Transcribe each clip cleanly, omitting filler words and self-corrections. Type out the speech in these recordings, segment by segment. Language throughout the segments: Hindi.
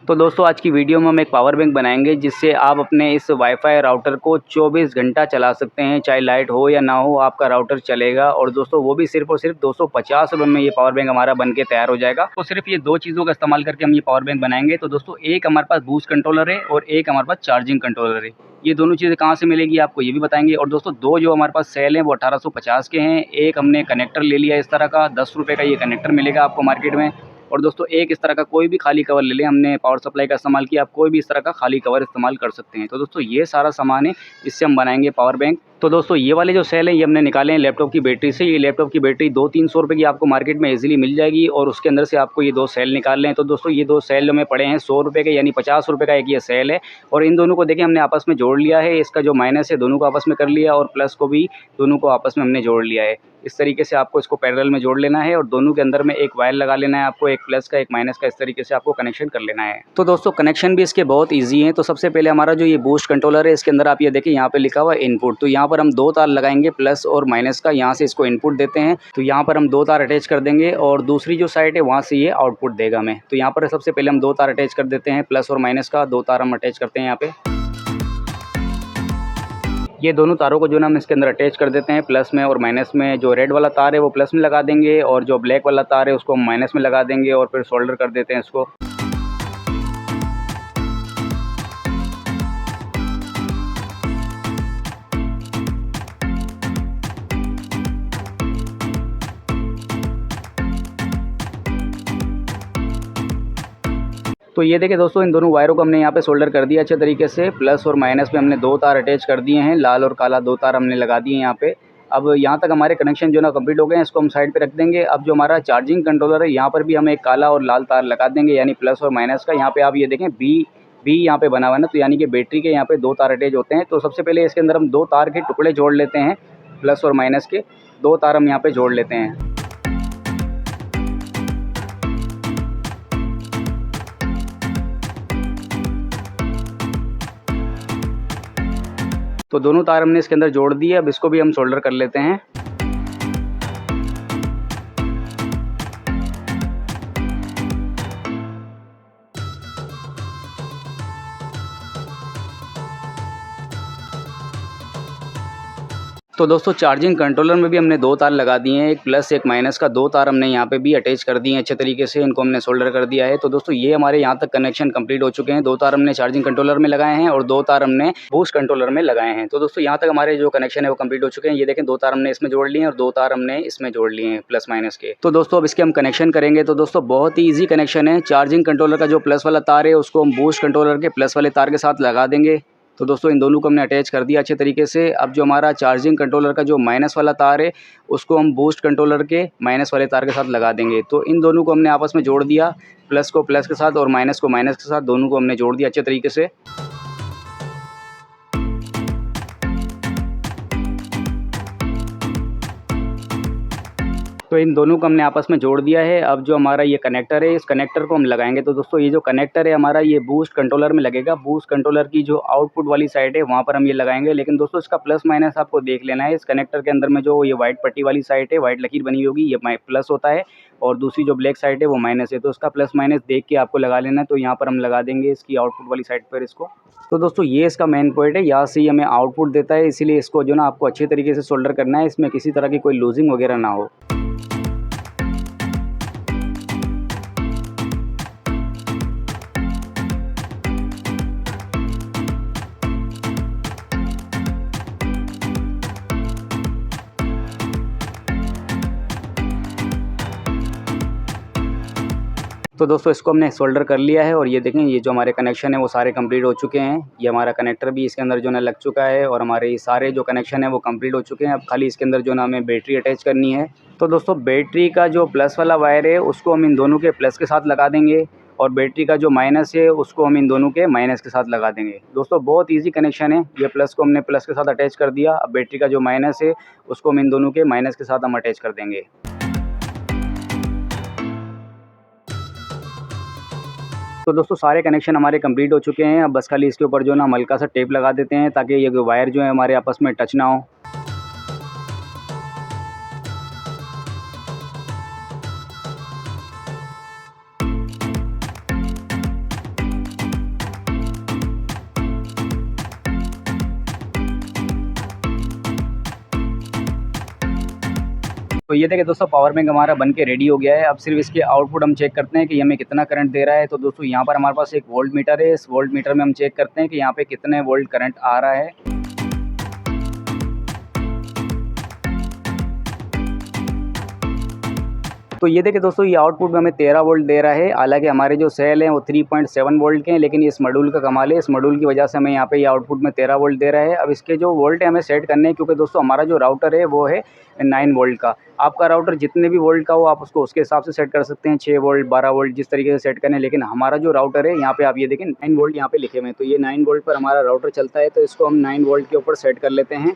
तो दोस्तों आज की वीडियो में हम एक पावर बैंक बनाएंगे जिससे आप अपने इस वाईफाई राउटर को 24 घंटा चला सकते हैं, चाहे लाइट हो या ना हो आपका राउटर चलेगा। और दोस्तों वो भी सिर्फ और सिर्फ 250 रुपये में ये पावर बैंक हमारा बन के तैयार हो जाएगा। तो सिर्फ ये दो चीज़ों का इस्तेमाल करके हम ये पावर बैंक बनाएंगे। तो दोस्तों एक हमारे पास बूस्ट कंट्रोलर है और एक हमारे पास चार्जिंग कंट्रोलर है। ये दोनों चीज़ें कहाँ से मिलेगी आपको ये भी बताएंगे। और दोस्तों दो जो हमारे पास सेल हैं वो 1850 के हैं। एक हमने कनेक्टर ले लिया इस तरह का, 10 रुपये का ये कनेक्टर मिलेगा आपको मार्केट में। और दोस्तों एक इस तरह का कोई भी खाली कवर ले लें, हमने पावर सप्लाई का इस्तेमाल किया, आप कोई भी इस तरह का खाली कवर इस्तेमाल कर सकते हैं। तो दोस्तों ये सारा सामान है, इससे हम बनाएंगे पावर बैंक। तो दोस्तों ये वाले जो सेल हैं ये हमने निकाले हैं लैपटॉप की बैटरी से। ये लैपटॉप की बैटरी 200-300 रुपये की आपको मार्केट में इजीली मिल जाएगी और उसके अंदर से आपको ये दो सेल निकाल लें। तो दोस्तों ये दो सेल हमें पड़े हैं 100 रुपये के, यानी 50 रुपये का एक ये सेल है। और इन दोनों को देखिए हमने आपस में जोड़ लिया है, इसका जो माइनस है दोनों को आपस में कर लिया और प्लस को भी दोनों को आपस में हमने जोड़ लिया है। इस तरीके से आपको इसको पैरेलल में जोड़ लेना है और दोनों के अंदर में एक वायर लगा लेना है आपको, एक प्लस का एक माइनस का, इस तरीके से आपको कनेक्शन कर लेना है। तो दोस्तों कनेक्शन भी इसके बहुत इजी है। तो सबसे पहले हमारा जो ये बूस्ट कंट्रोलर है इसके अंदर आप ये देखिए यहाँ पे लिखा हुआ है इनपुट। तो यहाँ पर हम दो तार लगाएंगे प्लस और माइनस का, यहाँ से इसको इनपुट देते हैं। तो यहाँ पर हम दो तार अटैच कर देंगे और दूसरी जो साइड है वहाँ से ये आउटपुट देगा हमें। तो यहाँ पर सबसे पहले हम दो तार अटैच कर देते हैं, प्लस और माइनस का दो तार हम अटैच करते हैं यहाँ पे। ये दोनों तारों को जो ना हम इसके अंदर अटैच कर देते हैं प्लस में और माइनस में। जो रेड वाला तार है वो प्लस में लगा देंगे और जो ब्लैक वाला तार है उसको हम माइनस में लगा देंगे और फिर सोल्डर कर देते हैं इसको। तो ये देखिए दोस्तों इन दोनों वायरों को हमने यहाँ पे सोल्डर कर दिया अच्छे तरीके से। प्लस और माइनस में हमने दो तार अटैच कर दिए हैं, लाल और काला दो तार हमने लगा दिए हैं यहाँ पे। अब यहाँ तक हमारे कनेक्शन जो ना कंप्लीट हो गए हैं, इसको हम साइड पे रख देंगे। अब जो हमारा चार्जिंग कंट्रोलर है यहाँ पर भी हम एक काला और लाल तार लगा देंगे, यानी प्लस और माइनस का। यहाँ पे आप ये देखें बी यहाँ पे बना हुआ है ना, तो यानी कि बैटरी के यहाँ पे दो तार अटैच होते हैं। तो सबसे पहले इसके अंदर हम दो तार के टुकड़े जोड़ लेते हैं, प्लस और माइनस के दो तार हम यहाँ पे जोड़ लेते हैं। तो दोनों तार हमने इसके अंदर जोड़ दिए। अब इसको भी हम सोल्डर कर लेते हैं। तो दोस्तों चार्जिंग कंट्रोलर में भी हमने दो तार लगा दिए हैं, एक प्लस एक माइनस का। दो तार हमने यहाँ पे भी अटैच कर दिए हैं अच्छे तरीके से, इनको हमने सोल्डर कर दिया है। तो दोस्तों ये हमारे यहाँ तक कनेक्शन कंप्लीट हो चुके हैं। दो तार हमने चार्जिंग कंट्रोलर में लगाए हैं और दो तार हमने बूस्ट कंट्रोलर में लगाए हैं। तो दोस्तों यहाँ तक हमारे जो कनेक्शन है वो कंप्लीट हो चुके हैं। ये देखें दो तार हमने इसमें जोड़ लिए हैं और दो तार हमने इसमें जोड़ लिए हैं प्लस माइनस के। तो दोस्तों अब इसके हम कनेक्शन करेंगे। तो दोस्तों बहुत ही ईजी कनेक्शन है। चार्जिंग कंट्रोलर का जो प्लस वाला तार है उसको हम बूस्ट कंट्रोलर के प्लस वाले तार के साथ लगा देंगे। तो दोस्तों इन दोनों को हमने अटैच कर दिया अच्छे तरीके से। अब जो हमारा चार्जिंग कंट्रोलर का जो माइनस वाला तार है उसको हम बूस्ट कंट्रोलर के माइनस वाले तार के साथ लगा देंगे। तो इन दोनों को हमने आपस में जोड़ दिया, प्लस को प्लस के साथ और माइनस को माइनस के साथ, दोनों को हमने जोड़ दिया अच्छे तरीके से। तो इन दोनों को हमने आपस में जोड़ दिया है। अब जो हमारा ये कनेक्टर है इस कनेक्टर को हम लगाएंगे। तो दोस्तों ये जो कनेक्टर है हमारा ये बूस्ट कंट्रोलर में लगेगा। बूस्ट कंट्रोलर की जो आउटपुट वाली साइड है वहाँ पर हम ये लगाएंगे। लेकिन दोस्तों इसका प्लस माइनस आपको देख लेना है। इस कनेक्टर के अंदर में जो ये वाइट पट्टी वाली साइड है, वाइट लकीर बनी होगी, ये प्लस होता है और दूसरी जो ब्लैक साइड है वो माइनस है। तो इसका प्लस माइनस देख के आपको लगा लेना है। तो यहाँ पर हम लगा देंगे इसकी आउटपुट वाली साइड पर इसको। तो दोस्तों ये इसका मेन पॉइंट है, यहाँ से हमें आउटपुट देता है, इसीलिए इसको जो ना आपको अच्छे तरीके से सोल्डर करना है, इसमें किसी तरह की कोई लूजिंग वगैरह ना हो। तो दोस्तों इसको हमने सोल्डर कर लिया है और ये देखें ये जो हमारे कनेक्शन है वो सारे कंप्लीट हो चुके हैं। ये हमारा कनेक्टर भी इसके अंदर जो ना लग चुका है और हमारे सारे जो कनेक्शन है वो कंप्लीट हो चुके हैं। अब खाली इसके अंदर जो ना हमें बैटरी अटैच करनी है। तो दोस्तों बैटरी का जो प्लस वाला वायर है उसको हम इन दोनों के प्लस के साथ लगा देंगे और बैटरी का जो माइनस है उसको हम इन दोनों के माइनस के साथ लगा देंगे। दोस्तों बहुत ईजी कनेक्शन है। ये प्लस को हमने प्लस के साथ अटैच कर दिया। अब बैटरी का जो माइनस है उसको हम इन दोनों के माइनस के साथ हम अटैच कर देंगे। तो दोस्तों सारे कनेक्शन हमारे कंप्लीट हो चुके हैं। अब बस खाली इसके ऊपर जो ना हम हल्का सा टेप लगा देते हैं ताकि ये वायर जो है हमारे आपस में टच ना हो। तो ये देखिए दोस्तों पावर बैंक हमारा बन के रेडी हो गया है। अब सिर्फ इसके आउटपुट हम चेक करते हैं कि हमें कितना करंट दे रहा है। तो दोस्तों यहाँ पर हमारे पास एक वोल्ट मीटर है। इस वोल्ट मीटर में हम चेक करते हैं कि यहाँ पे कितने वोल्ट करंट आ रहा है। तो ये देखिए दोस्तों ये आउटपुट में हमें 13 वोल्ट दे रहा है। हालांकि हमारे जो सेल हैं वो 3.7 वोल्ट के हैं, लेकिन इस मॉड्यूल का कमाल है, इस मॉड्यूल की वजह से हमें यहाँ पे ये आउटपुट में 13 वोल्ट दे रहा है। अब इसके जो वोल्ट है हमें सेट करने हैं, क्योंकि दोस्तों हमारा जो राउटर है वो है 9 वोल्ट का। आपका राउटर जितने भी वोल्ट का हो आप उसको उसके हिसाब से सेट कर सकते हैं, 6 वोल्ट 12 वोल्ट जिस तरीके से सेट करें। लेकिन हमारा जो राउटर है यहाँ पे आप ये देखें 9 वोल्ट यहाँ पे लिखे हुए हैं। तो ये 9 वोल्ट पर हमारा राउटर चलता है, तो इसको हम 9 वोल्ट के ऊपर सेट कर लेते हैं।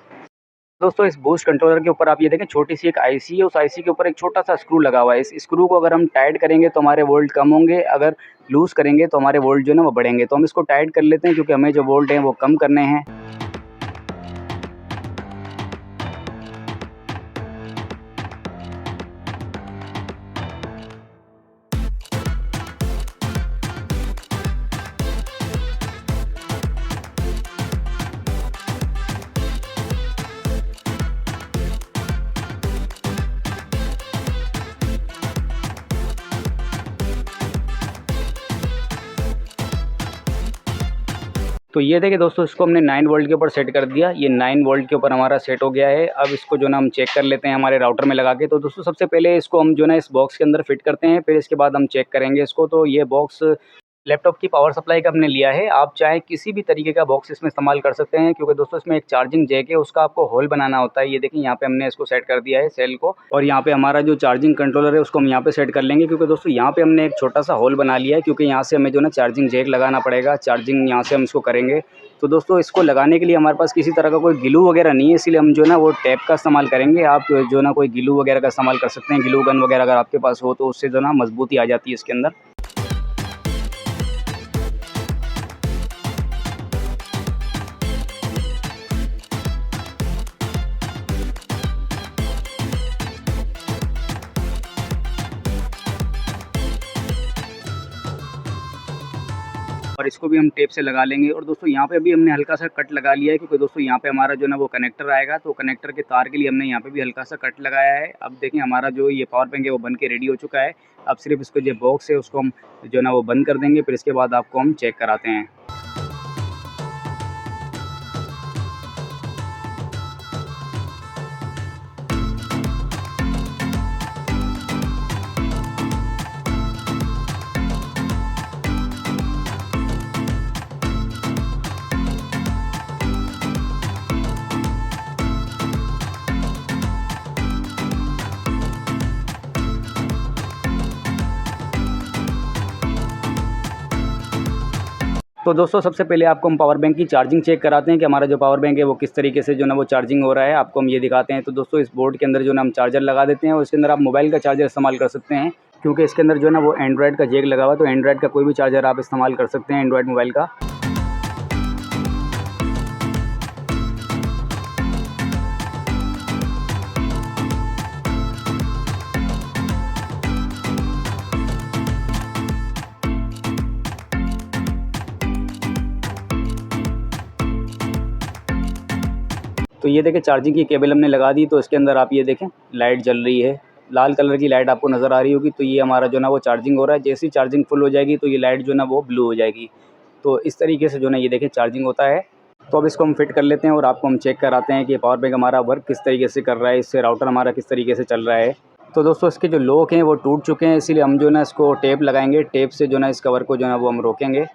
दोस्तों इस बूस्ट कंट्रोलर के ऊपर आप ये देखें छोटी सी एक आईसी है, उस आईसी के ऊपर एक छोटा सा स्क्रू लगा हुआ है। इस स्क्रू को अगर हम टाइट करेंगे तो हमारे वोल्ट कम होंगे, अगर लूज़ करेंगे तो हमारे वोल्ट जो है ना वो बढ़ेंगे। तो हम इसको टाइट कर लेते हैं, क्योंकि हमें जो वोल्ट हैं वो कम करने हैं। तो ये देखिए दोस्तों इसको हमने 9 वोल्ट के ऊपर सेट कर दिया। ये 9 वोल्ट के ऊपर हमारा सेट हो गया है। अब इसको जो ना हम चेक कर लेते हैं हमारे राउटर में लगा के। तो दोस्तों सबसे पहले इसको हम जो ना इस बॉक्स के अंदर फिट करते हैं, फिर इसके बाद हम चेक करेंगे इसको। तो ये बॉक्स लैपटॉप की पावर सप्लाई का हमने लिया है। आप चाहे किसी भी तरीके का बॉक्स इसमें इस्तेमाल कर सकते हैं, क्योंकि दोस्तों इसमें एक चार्जिंग जैक है, उसका आपको होल बनाना होता है। ये देखिए यहाँ पे हमने इसको सेट कर दिया है सेल को, और यहाँ पे हमारा जो चार्जिंग कंट्रोलर है उसको हम यहाँ पे सेट कर लेंगे, क्योंकि दोस्तों यहाँ पे हमने एक छोटा सा होल बना लिया है, क्योंकि यहाँ से हमें जो ना चार्जिंग जैक लगाना पड़ेगा। चार्जिंग यहाँ से हम इसको करेंगे। तो दोस्तों इसको लगाने के लिए हमारे पास किसी तरह का कोई ग्लू वगैरह नहीं है, इसलिए हम जो ना वो टेप का इस्तेमाल करेंगे। आप जो ना कोई ग्लू वगैरह का इस्तेमाल कर सकते हैं, ग्लू गन वगैरह अगर आपके पास हो तो उससे जो ना मजबूती आ जाती है इसके अंदर। और इसको भी हम टेप से लगा लेंगे। और दोस्तों यहाँ पे अभी हमने हल्का सा कट लगा लिया है, क्योंकि दोस्तों यहाँ पे हमारा जो ना वो कनेक्टर आएगा, तो कनेक्टर के तार के लिए हमने यहाँ पे भी हल्का सा कट लगाया है। अब देखें हमारा जो ये पावर बैंक है वो बन के रेडी हो चुका है। अब सिर्फ इसको जो बॉक्स है उसको हम जो ना वो बंद कर देंगे, फिर इसके बाद आपको हम चेक कराते हैं। तो दोस्तों सबसे पहले आपको हम पावर बैंक की चार्जिंग चेक कराते हैं कि हमारा जो पावर बैंक है वो किस तरीके से जो ना वो चार्जिंग हो रहा है। आपको हम ये दिखाते हैं। तो दोस्तों इस बोर्ड के अंदर जो ना हम चार्जर लगा देते हैं, और इसके अंदर आप मोबाइल का चार्जर इस्तेमाल कर सकते हैं, क्योंकि इसके अंदर जो है ना वो एंड्रॉयड का जैक लगा हुआ है। तो एंड्रॉयड का कोई भी चार्जर आप इस्तेमाल कर सकते हैं एंड्रॉयड मोबाइल का। तो ये देखें चार्जिंग की केबल हमने लगा दी। तो इसके अंदर आप ये देखें लाइट जल रही है, लाल कलर की लाइट आपको नज़र आ रही होगी। तो ये हमारा जो ना वो चार्जिंग हो रहा है। जैसी चार्जिंग फुल हो जाएगी तो ये लाइट जो ना वो ब्लू हो जाएगी। तो इस तरीके से जो ना ये देखें चार्जिंग होता है। तो अब इसको हम फिट कर लेते हैं और आपको हम चेक कराते हैं कि पावर बैंक हमारा वर्क किस तरीके से कर रहा है, इससे राउटर हमारा किस तरीके से चल रहा है। तो दोस्तों इसके जो लॉक हैं वो टूट चुके हैं, इसीलिए हम जो ना इसको टेप लगाएंगे। टेप से जो ना इस कवर को जो ना वो हम रोकेंगे।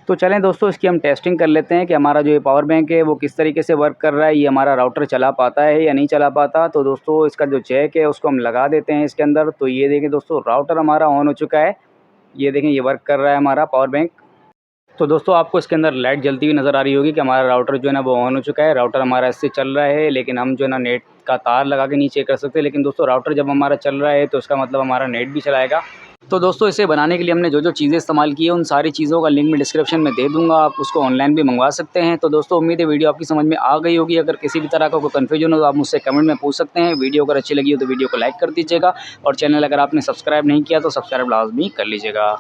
तो चलें दोस्तों इसकी हम टेस्टिंग कर लेते हैं कि हमारा जो ये पावर बैंक है वो किस तरीके से वर्क कर रहा है, ये हमारा राउटर चला पाता है या नहीं चला पाता। तो दोस्तों इसका जो जैक है उसको हम लगा देते हैं इसके अंदर। तो ये देखें दोस्तों राउटर हमारा ऑन हो चुका है। ये देखें ये वर्क कर रहा है हमारा पावर बैंक। तो दोस्तों आपको इसके अंदर लाइट जलती हुई नज़र आ रही होगी कि हमारा राउटर जो है ना वो ऑन हो चुका है। राउटर हमारा इससे चल रहा है, लेकिन हम जो है ना नेट का तार लगा के नीचे कर सकते हैं। लेकिन दोस्तों राउटर जब हमारा चल रहा है तो इसका मतलब हमारा नेट भी चलाएगा। तो दोस्तों इसे बनाने के लिए हमने जो जो चीज़ें इस्तेमाल की है उन सारी चीज़ों का लिंक मैं डिस्क्रिप्शन में दे दूंगा, आप उसको ऑनलाइन भी मंगवा सकते हैं। तो दोस्तों उम्मीद है वीडियो आपकी समझ में आ गई होगी। अगर किसी भी तरह का कोई कन्फ्यूजन हो तो आप मुझसे कमेंट में पूछ सकते हैं। वीडियो अगर अच्छी लगी हो तो वीडियो को लाइक कर दीजिएगा और चैनल अगर आपने सब्सक्राइब नहीं किया तो सब्सक्राइब लाजमी कर लीजिएगा।